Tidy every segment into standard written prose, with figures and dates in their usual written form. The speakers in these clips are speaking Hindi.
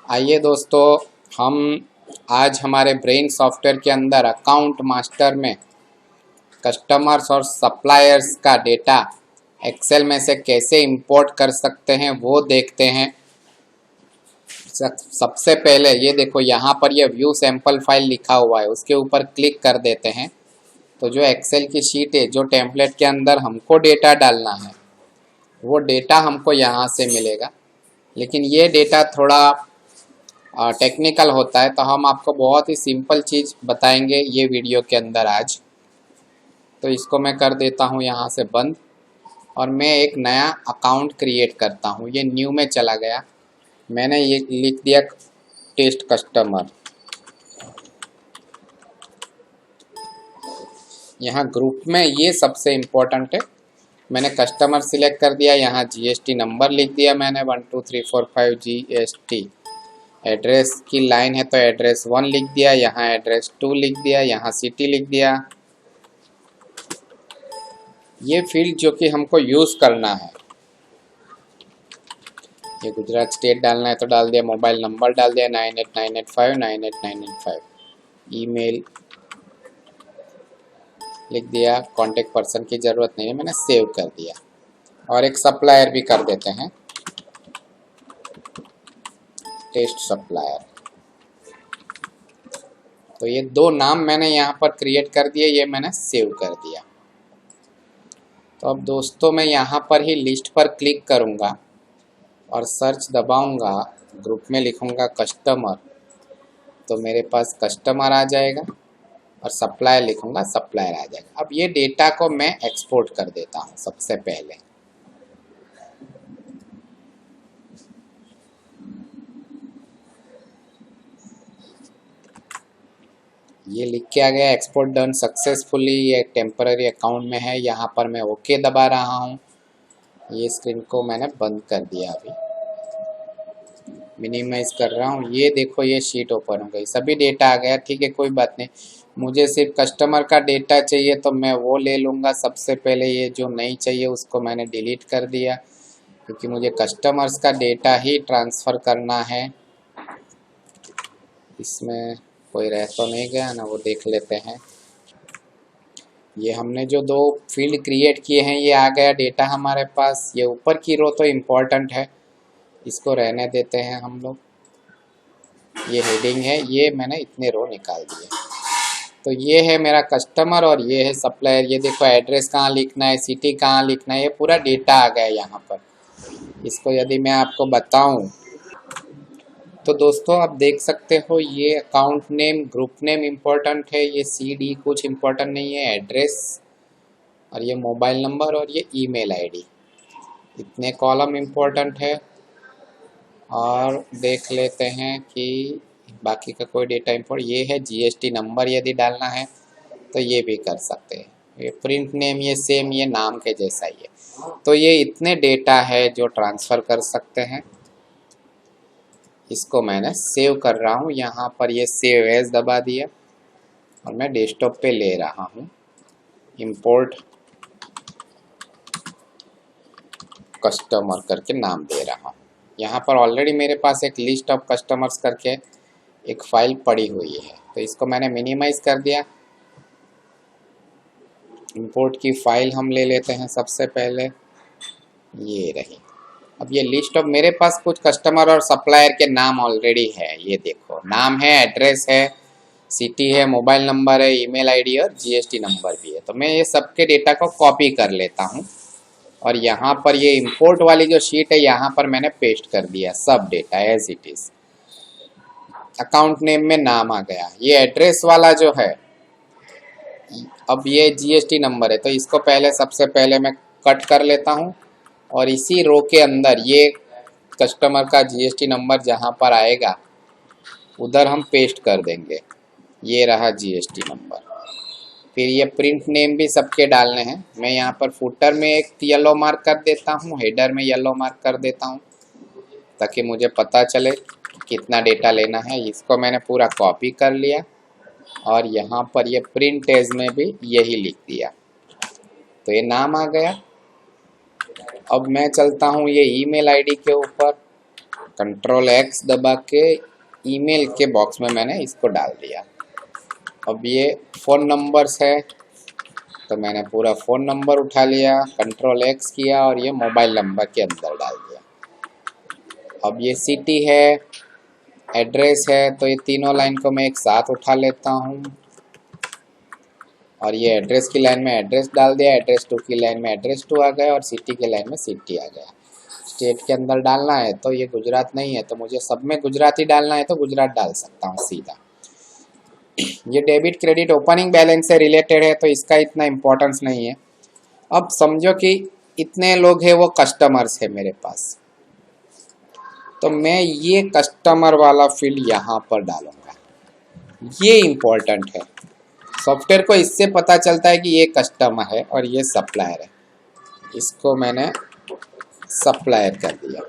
आइए दोस्तों, हम आज हमारे ब्रेन सॉफ्टवेयर के अंदर अकाउंट मास्टर में कस्टमर्स और सप्लायर्स का डेटा एक्सेल में से कैसे इंपोर्ट कर सकते हैं वो देखते हैं। सबसे पहले ये देखो, यहाँ पर ये व्यू सैंपल फाइल लिखा हुआ है, उसके ऊपर क्लिक कर देते हैं तो जो एक्सेल की शीट है, जो टेम्पलेट के अंदर हमको डेटा डालना है वो डेटा हमको यहाँ से मिलेगा। लेकिन ये डेटा थोड़ा टेक्निकल होता है, तो हम आपको बहुत ही सिंपल चीज़ बताएंगे ये वीडियो के अंदर आज। तो इसको मैं कर देता हूँ यहाँ से बंद और मैं एक नया अकाउंट क्रिएट करता हूँ। ये न्यू में चला गया, मैंने ये लिख दिया टेस्ट कस्टमर। यहाँ ग्रुप में ये सबसे इम्पोर्टेंट है, मैंने कस्टमर सिलेक्ट कर दिया, यहाँ जीएसटी नंबर लिख दिया मैंने 12345 GST। एड्रेस की लाइन है तो एड्रेस 1 लिख दिया, यहाँ एड्रेस 2 लिख दिया, यहाँ सिटी लिख दिया। ये फील्ड जो कि हमको यूज़ करना है, ये गुजरात स्टेट डालना है तो डाल दिया, मोबाइल नंबर डाल दिया 9898598985, ईमेल लिख दिया, कांटेक्ट पर्सन की ज़रूरत नहीं है, मैंने सेव कर दिया। और एक सप्लायर भी कर देते हैं, टेस्ट सप्लायर। तो ये दो नाम मैंने यहाँ पर क्रिएट कर दिए, ये मैंने सेव कर दिया। तो अब दोस्तों मैं यहाँ पर ही लिस्ट पर क्लिक करूँगा और सर्च दबाऊँगा, ग्रुप में लिखूँगा कस्टमर तो मेरे पास कस्टमर आ जाएगा, और सप्लायर लिखूँगा सप्लायर आ जाएगा। अब ये डेटा को मैं एक्सपोर्ट कर देता हूँ। सबसे पहले ये लिख के आ गया एक्सपोर्ट डन सक्सेसफुली, ये टेम्पररी अकाउंट में है। यहाँ पर मैं ओके दबा रहा हूँ, ये स्क्रीन को मैंने बंद कर दिया, अभी मिनिमाइज कर रहा हूँ। ये देखो, ये शीट ओपन हो गई, सभी डेटा आ गया। ठीक है, कोई बात नहीं, मुझे सिर्फ कस्टमर का डेटा चाहिए तो मैं वो ले लूँगा। सबसे पहले ये जो नहीं चाहिए उसको मैंने डिलीट कर दिया, क्योंकि मुझे कस्टमर्स का डेटा ही ट्रांसफ़र करना है। इसमें कोई रह तो नहीं गया ना, वो देख लेते हैं। ये हमने जो दो फील्ड क्रिएट किए हैं, ये आ गया डेटा हमारे पास। ये ऊपर की रो तो इम्पोर्टेंट है, इसको रहने देते हैं हम लोग। ये हेडिंग है, ये मैंने इतने रो निकाल दिए। तो ये है मेरा कस्टमर और ये है सप्लायर। ये देखो, एड्रेस कहाँ लिखना है, सिटी कहाँ लिखना है, ये पूरा डेटा आ गया यहाँ पर। इसको यदि मैं आपको बताऊँ तो दोस्तों आप देख सकते हो, ये account name, group name important है, ये CD कुछ इम्पोर्टेंट नहीं है, एड्रेस और ये मोबाइल नंबर और ये ईमेल आईडी, इतने कॉलम इम्पोर्टेंट है। और देख लेते हैं कि बाकी का कोई डेटा इम्पोर्ट, ये है GST नंबर, यदि डालना है तो ये भी कर सकते हैं। ये प्रिंट नेम, ये सेम, ये नाम के जैसा ही है। तो ये इतने डेटा है जो ट्रांसफ़र कर सकते हैं। इसको मैंने सेव कर रहा हूँ, यहाँ पर ये सेव एज दबा दिया और मैं डेस्कटॉप पे ले रहा हूँ। इंपोर्ट कस्टमर करके नाम दे रहा हूँ। यहाँ पर ऑलरेडी मेरे पास एक लिस्ट ऑफ कस्टमर्स करके एक फाइल पड़ी हुई है, तो इसको मैंने मिनिमाइज कर दिया। इंपोर्ट की फाइल हम ले लेते हैं सबसे पहले, ये रही। अब ये लिस्ट ऑफ, मेरे पास कुछ कस्टमर और सप्लायर के नाम ऑलरेडी है। ये देखो, नाम है, एड्रेस है, सिटी है, मोबाइल नंबर है, ईमेल आईडी और GST नंबर भी है। तो मैं ये सबके डेटा को कॉपी कर लेता हूँ और यहाँ पर ये इंपोर्ट वाली जो शीट है, यहाँ पर मैंने पेस्ट कर दिया सब data as it is. Account name में नाम आ गया। ये एड्रेस वाला जो है, अब ये GST नंबर है, तो इसको पहले सबसे पहले मैं कट कर लेता हूँ और इसी रो के अंदर ये कस्टमर का GST नंबर जहाँ पर आएगा उधर हम पेस्ट कर देंगे। ये रहा GST नंबर। फिर ये प्रिंट नेम भी सबके डालने हैं। मैं यहाँ पर फुटर में एक येलो मार्क कर देता हूँ, हेडर में येलो मार्क कर देता हूँ, ताकि मुझे पता चले कितना डेटा लेना है। इसको मैंने पूरा कॉपी कर लिया और यहाँ पर ये प्रिंट एज में भी यही लिख दिया, तो ये नाम आ गया। अब मैं चलता हूँ ये ईमेल आईडी के ऊपर, कंट्रोल एक्स दबा के ईमेल के बॉक्स में मैंने इसको डाल दिया। अब ये फ़ोन नंबर्स है तो मैंने पूरा फ़ोन नंबर उठा लिया, कंट्रोल एक्स किया और ये मोबाइल नंबर के अंदर डाल दिया। अब ये सिटी है, एड्रेस है, तो ये तीनों लाइन को मैं एक साथ उठा लेता हूँ और ये एड्रेस की लाइन में एड्रेस डाल दिया, एड्रेस 2 की लाइन में एड्रेस 2 आ गया और सिटी की लाइन में सिटी आ गया। स्टेट के अंदर डालना है तो ये गुजरात नहीं है तो मुझे सब में गुजरात ही डालना है तो गुजरात डाल सकता हूँ सीधा। ये डेबिट क्रेडिट ओपनिंग बैलेंस से रिलेटेड है तो इसका इतना इम्पोर्टेंस नहीं है। अब समझो कि इतने लोग हैं, वो कस्टमर्स है मेरे पास, तो मैं ये कस्टमर वाला फील्ड यहाँ पर डालूंगा। ये इम्पोर्टेंट है, सॉफ्टवेयर को इससे पता चलता है कि ये कस्टमर है और ये सप्लायर है। इसको मैंने सप्लायर कर दिया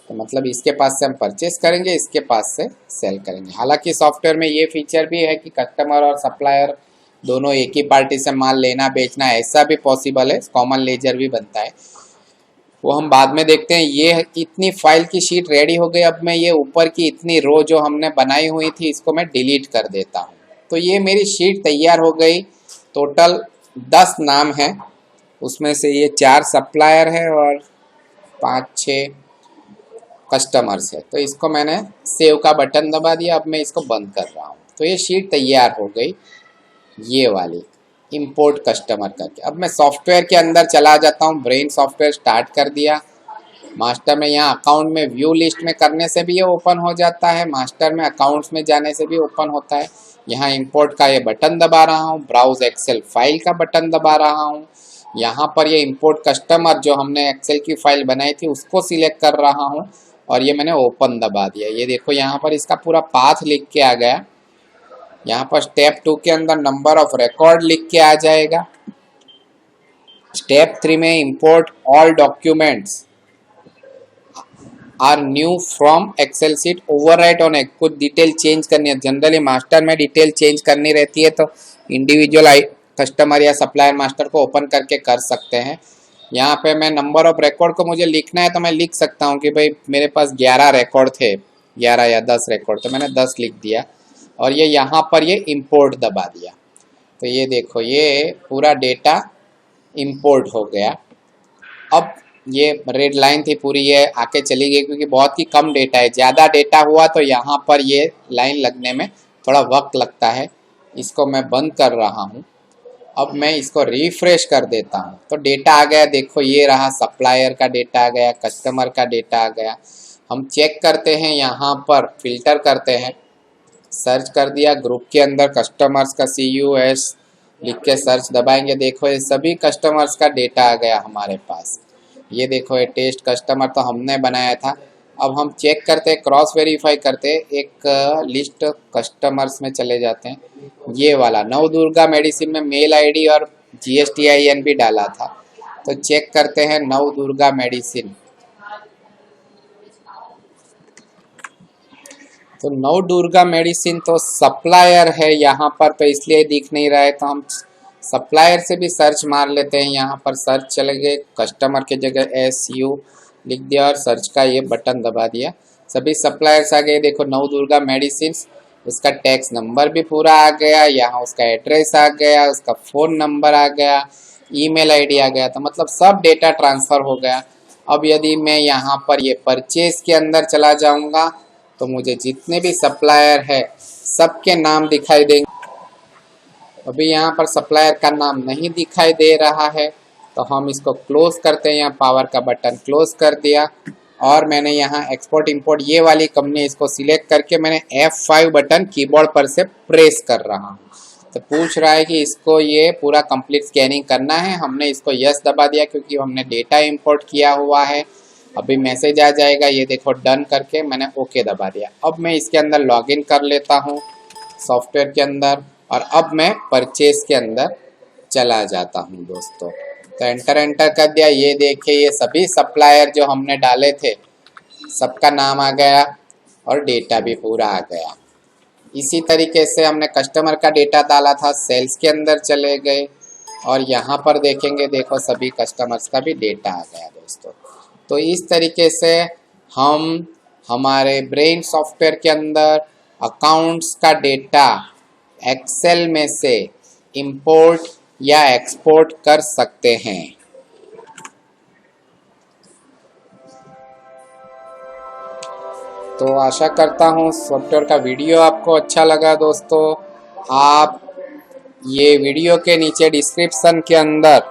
तो मतलब इसके पास से हम परचेस करेंगे, इसके पास से सेल करेंगे। हालांकि सॉफ्टवेयर में ये फीचर भी है कि कस्टमर और सप्लायर दोनों एक ही पार्टी से माल लेना बेचना ऐसा भी पॉसिबल है, कॉमन लेजर भी बनता है, वो हम बाद में देखते हैं। ये इतनी फाइल की शीट रेडी हो गई। अब मैं ये ऊपर की इतनी रो जो हमने बनाई हुई थी इसको मैं डिलीट कर देता हूँ। तो ये मेरी शीट तैयार हो गई। टोटल 10 नाम है, उसमें से ये 4 सप्लायर है और 5-6 कस्टमर्स है। तो इसको मैंने सेव का बटन दबा दिया। अब मैं इसको बंद कर रहा हूँ तो ये शीट तैयार हो गई, ये वाली इंपोर्ट कस्टमर करके। अब मैं सॉफ्टवेयर के अंदर चला जाता हूँ, ब्रेन सॉफ्टवेयर स्टार्ट कर दिया। मास्टर में यहाँ अकाउंट में व्यू लिस्ट में करने से भी ये ओपन हो जाता है, मास्टर में अकाउंट्स में जाने से भी ओपन होता है। यहाँ इंपोर्ट का ये बटन दबा रहा हूँ, ब्राउज एक्सेल फाइल का बटन दबा रहा हूँ। यहाँ पर ये इंपोर्ट कस्टमर जो हमने एक्सेल की फाइल बनाई थी उसको सिलेक्ट कर रहा हूँ और ये मैंने ओपन दबा दिया। ये देखो यहाँ पर इसका पूरा पाथ लिख के आ गया। यहाँ पर स्टेप 2 के अंदर नंबर ऑफ रिकॉर्ड लिख के आ जाएगा। स्टेप 3 में import all documents are new from Excel sheet overwrite on एक, कुछ डिटेल चेंज करनी है। जनरली मास्टर में डिटेल चेंज करनी रहती है तो इंडिविजुअल कस्टमर या सप्लायर मास्टर को ओपन करके कर सकते हैं। यहाँ पे मैं नंबर ऑफ रिकॉर्ड को मुझे लिखना है तो मैं लिख सकता हूँ कि भाई मेरे पास 11 रिकॉर्ड थे, 11 या 10 रिकॉर्ड, तो मैंने 10 लिख दिया और ये यहाँ पर ये इंपोर्ट दबा दिया। तो ये देखो ये पूरा डेटा इंपोर्ट हो गया। अब ये रेड लाइन थी पूरी, ये आके चली गई क्योंकि बहुत ही कम डेटा है। ज़्यादा डेटा हुआ तो यहाँ पर ये लाइन लगने में थोड़ा वक्त लगता है। इसको मैं बंद कर रहा हूँ। अब मैं इसको रिफ्रेश कर देता हूँ तो डेटा आ गया। देखो ये रहा, सप्लायर का डेटा आ गया, कस्टमर का डेटा आ गया। हम चेक करते हैं, यहाँ पर फिल्टर करते हैं, सर्च कर दिया ग्रुप के अंदर कस्टमर्स का CUS लिख के सर्च दबाएंगे। देखो ये सभी कस्टमर्स का डेटा आ गया हमारे पास। ये देखो ये टेस्ट कस्टमर तो हमने बनाया था। अब हम चेक करते हैं, क्रॉस वेरीफाई करते हैं, एक लिस्ट कस्टमर्स में चले जाते हैं। ये वाला नवदुर्गा मेडिसिन में मेल ID और GSTIN भी डाला था तो चेक करते हैं नवदुर्गा मेडिसिन। तो नवदुर्गा मेडिसिन तो सप्लायर है यहाँ पर, तो इसलिए दिख नहीं रहा है। तो हम सप्लायर से भी सर्च मार लेते हैं। यहाँ पर सर्च चले गए, कस्टमर के जगह SU लिख दिया और सर्च का ये बटन दबा दिया। सभी सप्लायर्स आ गए। देखो नवदुर्गा मेडिसिन, उसका टैक्स नंबर भी पूरा आ गया, यहाँ उसका एड्रेस आ गया, उसका फ़ोन नंबर आ गया, ईमेल ID आ गया। तो मतलब सब डेटा ट्रांसफ़र हो गया। अब यदि मैं यहाँ पर ये परचेज के अंदर चला जाऊँगा तो मुझे जितने भी सप्लायर है सबके नाम दिखाई देंगे। अभी यहाँ पर सप्लायर का नाम नहीं दिखाई दे रहा है तो हम इसको क्लोज करते हैं। यहाँ पावर का बटन क्लोज कर दिया और मैंने यहाँ एक्सपोर्ट इंपोर्ट ये वाली कंपनी इसको सिलेक्ट करके मैंने F5 बटन कीबोर्ड पर से प्रेस कर रहा हूँ। तो पूछ रहा है कि इसको ये पूरा कंप्लीट स्कैनिंग करना है। हमने इसको यस दबा दिया क्योंकि हमने डेटा इंपोर्ट किया हुआ है। अभी मैसेज आ जाएगा, ये देखो डन करके मैंने ओके दबा दिया। अब मैं इसके अंदर लॉगिन कर लेता हूँ सॉफ्टवेयर के अंदर और अब मैं परचेज के अंदर चला जाता हूँ दोस्तों। तो एंटर कर दिया। ये देखिए ये सभी सप्लायर जो हमने डाले थे सबका नाम आ गया और डेटा भी पूरा आ गया। इसी तरीके से हमने कस्टमर का डेटा डाला था, सेल्स के अंदर चले गए और यहाँ पर देखेंगे, देखो सभी कस्टमर्स का भी डेटा आ गया दोस्तों। तो इस तरीके से हम हमारे ब्रेन सॉफ्टवेयर के अंदर अकाउंट्स का डेटा एक्सेल में से इंपोर्ट या एक्सपोर्ट कर सकते हैं। तो आशा करता हूँ सॉफ्टवेयर का वीडियो आपको अच्छा लगा दोस्तों। आप ये वीडियो के नीचे डिस्क्रिप्शन के अंदर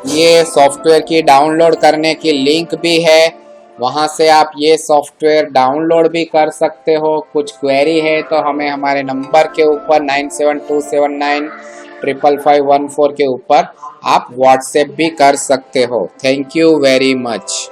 ये सॉफ्टवेयर की डाउनलोड करने की लिंक भी है, वहाँ से आप ये सॉफ्टवेयर डाउनलोड भी कर सकते हो। कुछ क्वेरी है तो हमें हमारे नंबर के ऊपर 9727955514 के ऊपर आप व्हाट्सएप भी कर सकते हो। Thank you very much.